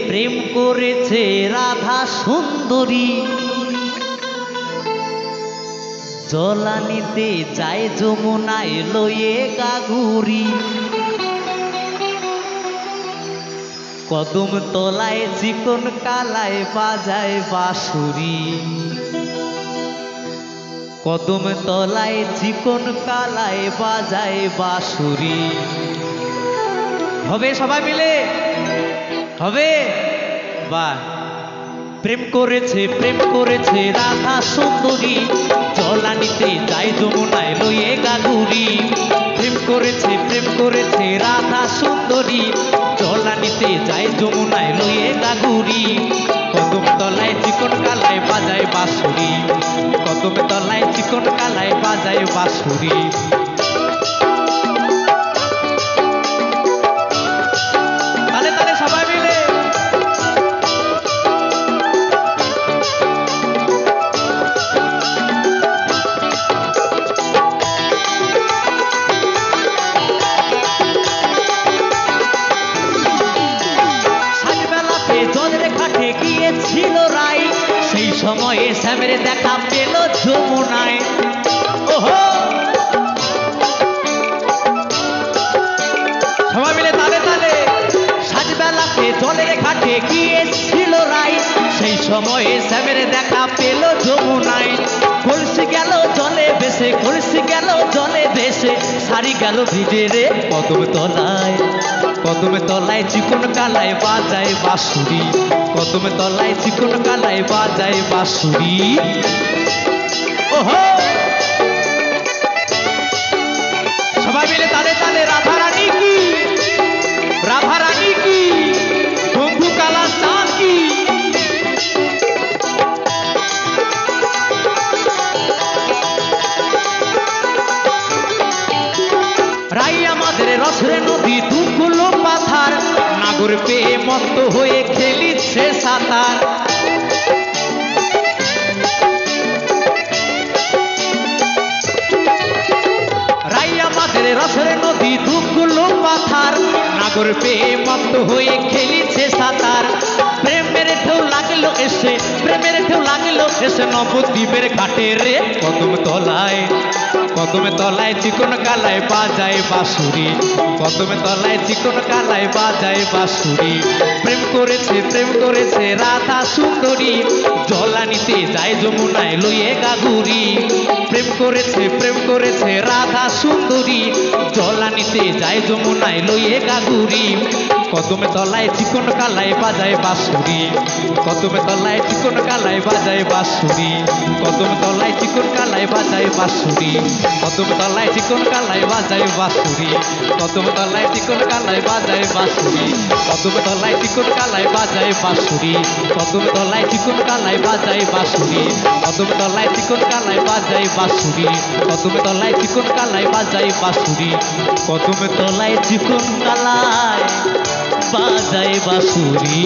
প্রেম করেছে রাধা সুন্দরী, জলানিতে যায় যমুনায় লয়ে গাগুরি। কদম তলায় চিকন কালায় বাজায় বাঁশুরি, কদম তলায় চিকন কালায় বাজায় বাঁশুরি। হবে সবাই মিলে হবে? বাহ। প্রেম করেছে রাধা সুন্দরী, জলানিতে যায় যমুনায় লয়ে গাগুরি। প্রেম করেছে রাধা সুন্দরী, জলানিতে যায় যমুনায় লয়ে গাগুরি। কদম তলায় চিকন কালায় বাজায় বাঁশুরি, কদম তলায় চিকন কালায় বাজায় বাঁশুরি। তালে তালে সবাই মিলে। সাজবেলাতে জলের ঘাটে গিয়েছিল রাই, সেই সময়ে শ্যামের দেখা পেল যমুনায়। ওহো সবাই মিলে তালে তালে। সাজবেলাতে জলের ঘাটে গিয়েছিল রাই, সেই সময়ে শ্যামের দেখা পেল যমুনায়। কলসি গেল জলে ভেসে, কলসি গেল জলে ভেসে, সারি গেল ভিজে রে কদম তলায়। কদম তলায় চিকন কালায় বাজায় বাঁশুরি, কদম তলায় চিকন কালায় বাজায় বাঁশুরি। ওহো সবাই মিলে তালে তালে। রাধা রানী কি, রাধা রানী কি, বন্ধু কালা চা কি। রাই আমাদের রসের নদী, দুগুলো পাথার, নাগর পেয়ে মত্ত হয়ে খেলিচ্ছে সাঁতার। রাই আমাদের রসের নদী, দুগুলো পাথার, নাগর পেয়ে মত্ত হয়ে খেলিছে সাঁতার। প্রেমের ঢেউ লাগলো এসে, প্রেমের ঢেউ লাগলো এসে নবদ্বীপের ঘাটে রে কদম তলায়। কদম তলায় চিকন কালায় বাজায় বাঁশুরি, কদম তলায় চিকন কালায় বাজায় বাঁশুরি। প্রেম করেছে রাধা সুন্দরী, জলানিতে যায় যমুনায় লইয়ে গাগুরি। প্রেম করেছে রাধা সুন্দরী, জলানিতে যায় যমুনায় লইয়ে গাগুরি। কদম তলায় চিকন কালায় বাজায় বাঁশুরি, কদম তলায় চিকন কালায় বাজায় বাঁশুরি, কদম তলায় চিকন কালায় বাজায় বাঁশুরি, কদম তলায় চিকন কালায় বাজায় বাঁশুরি, কদম তলায় চিকন কালায় বাজায় বাঁশুরি, কদম তলায় চিকন কালায় বাজায় বাঁশুরি, কদম তলায় চিকন কালায় বাজায় বাঁশুরি, কদম তলায় চিকন কালায় বাজায় বাঁশুরি, কদম তলায় চিকন কালায় বাজায় বাঁশুরি, কদম তলায় চিকন কালায় বাজায় বাঁশুরি।